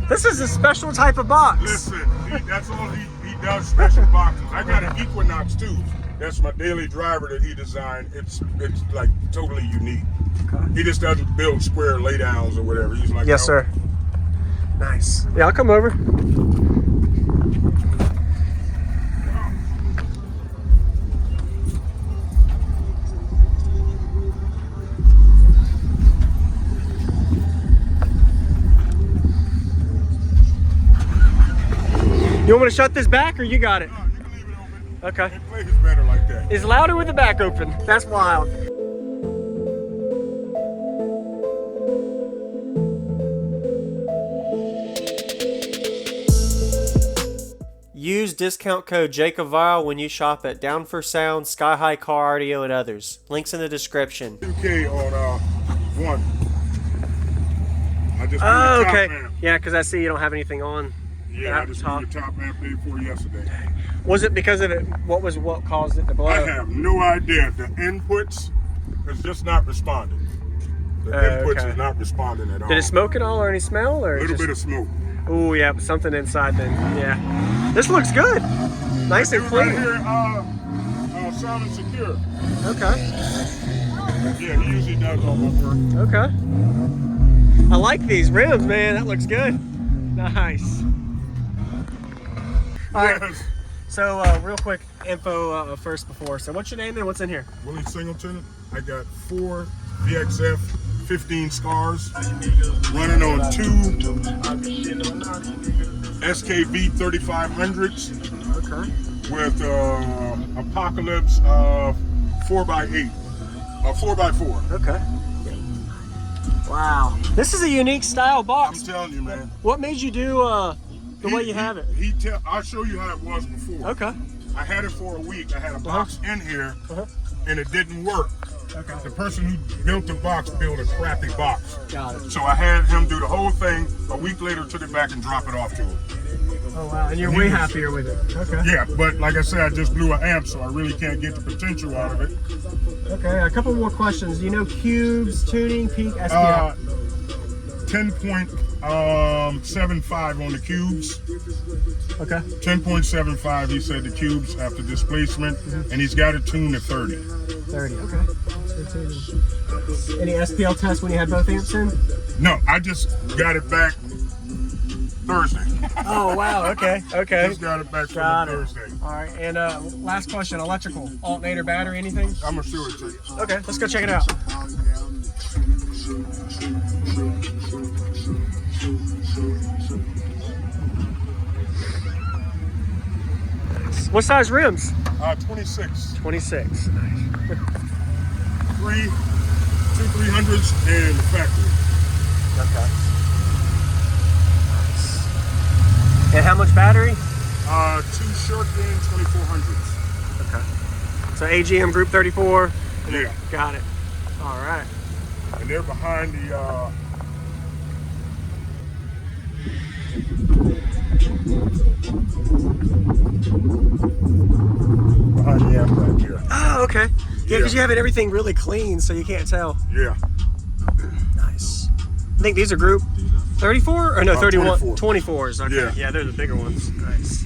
This is a special type of box. Listen, that's all he does, special boxes. I got an Equinox too. That's my daily driver that he designed. It's like totally unique. Okay. He just doesn't build square laydowns or whatever. He's like, yes, sir. Nice. Yeah, I'll come over. You want me to shut this back, or you got it? No, you can leave it open. Okay. It plays better like that. It's louder with the back open. That's wild. Use discount code JacobViral when you shop at Down for Sound, SkyHigh Car Audio, and others. Links in the description. 2K on one. I just okay. Amp. Yeah, because I see you don't have anything on. Yeah, I just moved the top amp day for yesterday. Was it because of it? What caused it to blow? I have no idea. The inputs is just not responding. The inputs is not responding at all. Did it smoke at all, or any smell, or a little bit of smoke? Oh yeah, something inside then. Yeah, this looks good. Nice and clean. Right here, sound and secure. Okay. Yeah, he usually does all my work. Okay. I like these rims, man. That looks good. Nice. All right. Yes. So, real quick info first before. So, what's your name and what's in here? Willie Singleton. I got 4 VXF 15 scars running on 2 SKV 3500s. Okay. With Apocalypse 4x8, 4x4. Okay. Wow. This is a unique style box. I'm telling you, man. What made you do the way you have it? I'll show you how it was before. Okay. I had it for a week. I had a box in here, and it didn't work. Okay. The person who built the box built a crappy box. Got it. So I had him do the whole thing. A week later, took it back and drop it off to him. Oh wow, and you're way happier with it. Okay. Yeah, but like I said, I just blew an amp, so I really can't get the potential out of it. Okay, a couple more questions. Do you know cubes, tuning, peak, SPL? 10.75 on the cubes. Okay. 10.75, he said, the cubes after displacement, and he's got it tuned to 30. 30, okay. Any SPL tests when you had both amps in? No, I just got it back Thursday. Oh wow, okay, okay. Just got it back from Thursday. All right, and last question, electrical, alternator, battery, anything? I'm gonna show it to you. Okay, let's go check it out. What size rims? 26. 26, nice. 2 300s and the factory. Okay. And how much battery? 2 Shurkin 2400s. Okay. So AGM Group 34. Yeah. Got it. All right. And they're behind the amp right here. Oh, okay. Yeah, because you have everything really clean, so you can't tell. Yeah. Nice. I think these are Group 34 or no, 31, 24. 24s. Okay. Yeah. Yeah, they're the bigger ones. Nice.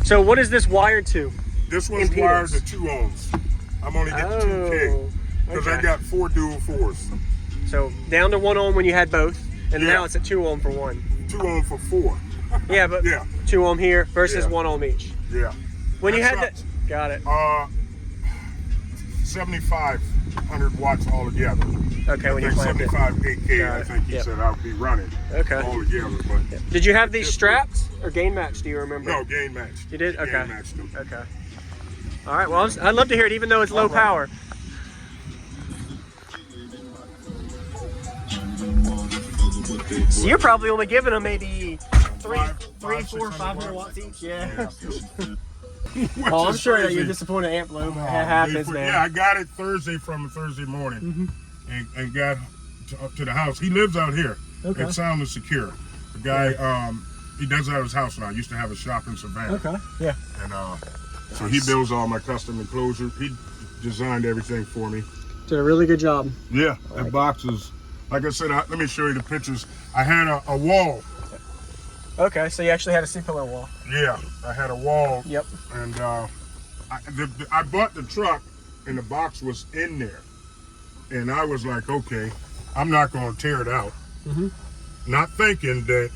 So what is this wired to? This one's wired to 2 ohms. I'm only getting 2K because I got 4 dual 4s. So down to 1 ohm when you had both, and now it's at 2 ohm for one. 2 ohm for 4. Yeah, but 2 ohm here versus 1 ohm each. Yeah. When you had that, got it. 7,500 watts altogether. Okay, when you planned it. 75 8K, I think he said I'll be running. Okay. All together, but. Did you have these strapped or gain matched? Do you remember? No, gain matched. You did? Okay. Gain matched them. Okay. All right. Well, I'd love to hear it, even though it's low power. So you're probably only giving them maybe 500 watts each. Yeah. Oh, I'm sure that you're disappointed amp low. That happens, man. Yeah, I got it Thursday from Thursday morning and got up to the house. He lives out here. Okay. It's Sound and Secure. The guy, he does it at his house now. I used to have a shop in Savannah. Okay. Yeah. And so he builds all my custom enclosure. He designed everything for me. Did a really good job. Yeah, that box is like I said, let me show you the pictures. I had a wall. Okay, so you actually had a C-pillar wall. Yeah, I had a wall. Yep. And I bought the truck, and the box was in there. And I was like, okay, I'm not going to tear it out. Not thinking that,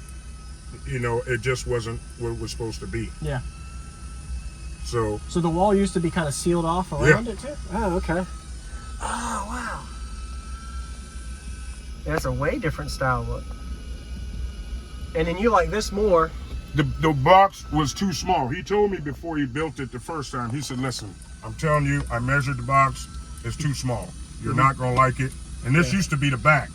you know, it just wasn't what it was supposed to be. Yeah. So the wall used to be kind of sealed off around it too? Oh, okay. Oh, wow. Yeah, that's a way different style look. And then you like this more. The box was too small. He told me before he built it the first time, he said, listen, I'm telling you, I measured the box, it's too small. You're not gonna like it. And this used to be the back.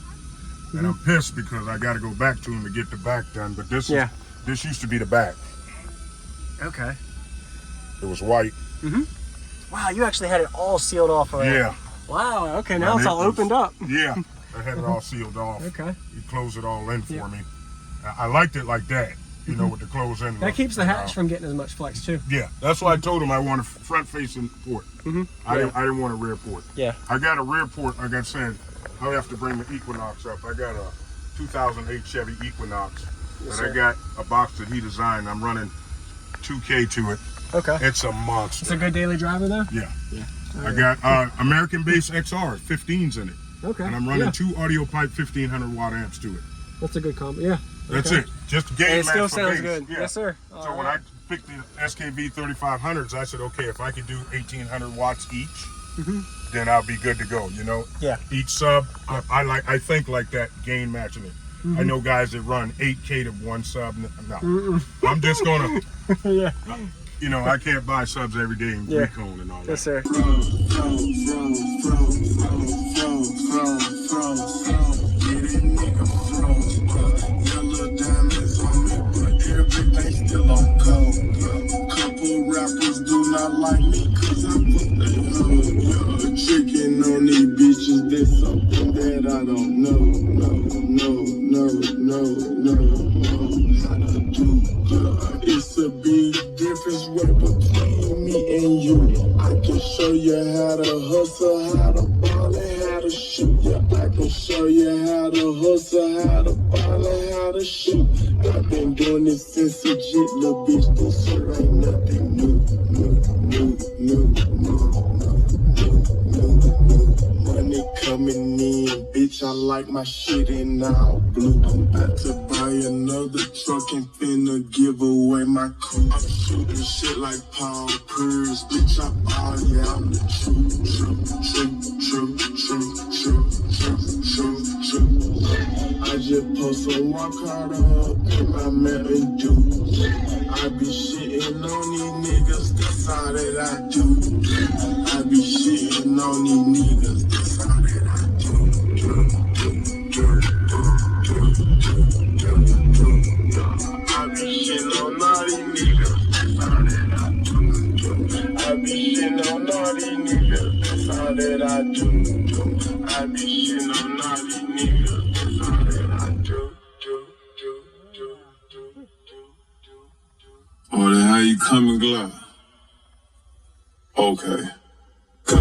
And I'm pissed because I gotta go back to him to get the back done, but this used to be the back. Okay. It was white. Wow, you actually had it all sealed off around. Yeah. Wow, okay, now it's all opened up. Yeah, I had it all sealed off. Okay. He closed it all in for me. I liked it like that, you know, with the close in. That keeps the hatch from getting as much flex too. Yeah, that's why I told him I want a front-facing port. I didn't want a rear port. Yeah. I got a rear port, like I said, I have to bring the Equinox up. I got a 2008 Chevy Equinox that I got a box that he designed. I'm running 2K to it. Okay. It's a monster. It's a good daily driver though? Yeah. I got American Bass XR, 15s in it. Okay. And I'm running 2 audio pipe 1500 watt amps to it. That's a good combo. Yeah. That's it. Just game. And it still sounds good. Yeah. Yes, sir. So when I picked the SKV 3500s, I said, okay, if I could do 1800 watts each, then I'll be good to go. You know. Yeah. Each sub, I think like that, gain matching it. I know guys that run 8K to one sub. No, I'm just gonna. Yeah. You know, I can't buy subs every day in Recon and all that. Yes, sir. Couple rappers do not like me 'cause I put that hood. Tricking on these bitches, that's something that I don't know. How to do, it's a big difference right between me and you. I can show you how to hustle, how to ball, and how to shoot. Yeah, I can show you how to hustle, how to ball, and how to shoot. I've been doing this since a jit, little bitch. This shit ain't nothing new. Money coming in, bitch. I like my shit in all blue. I'm about to buy another truck and finna give away my coupe. I'm shooting shit like Paul Pierce, bitch. I'm the true. I just post a walk hard up in my Mountain Dew. I be shitting on these niggas, that's all that I do. I be shitting on these niggas, that's all that I do. I be shitting on all these niggas, that's all that I do. I be shitting on all these niggas, that's all that I do. I be shitting on all these niggas, that's all that I do. Oh, then how you coming, Glow? Okay. Go.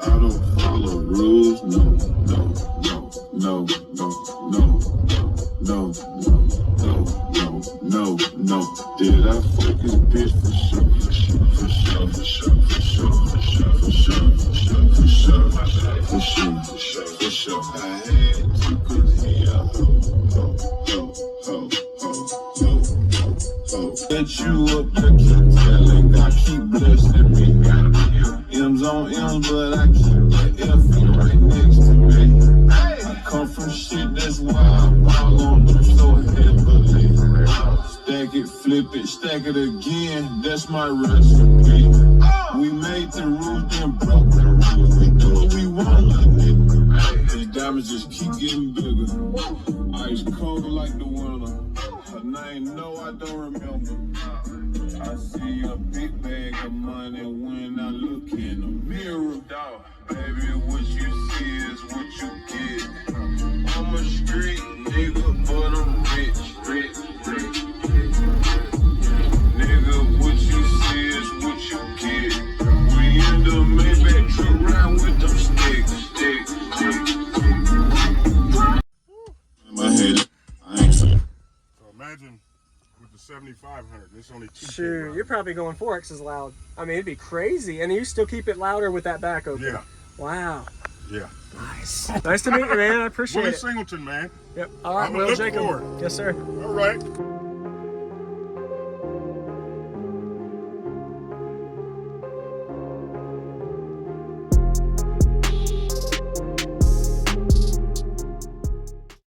I don't follow rules, no. Did I focus, bitch, for sure. I had to, 'cause he a Set you up, but keep telling God, keep blessing me. M's on M's, but I keep the F right next to me. I come from shit, that's why I fall on them so heavily. Stack it, flip it, stack it again, that's my recipe. We made the rules, then broke the rules. We do what we want, nigga. These diamonds just keep getting bigger. Ice cold like the winter. Her name, no, I don't remember. I see a big bag of money when I look in the mirror. Dog, baby, what you see is what you get. I'm a street nigga, but I'm rich. Nigga, what you see is what you get. imagine with the 7500. It's only 2K. Sure, you're probably going 4x as loud. I mean, it'd be crazy. And you still keep it louder with that back open. Yeah. Wow. Yeah. Nice. Nice to meet you, man. I appreciate Willie it. Singleton, man. Yep. All right, I'm Will looking Jacob. forward. Yes, sir. All right.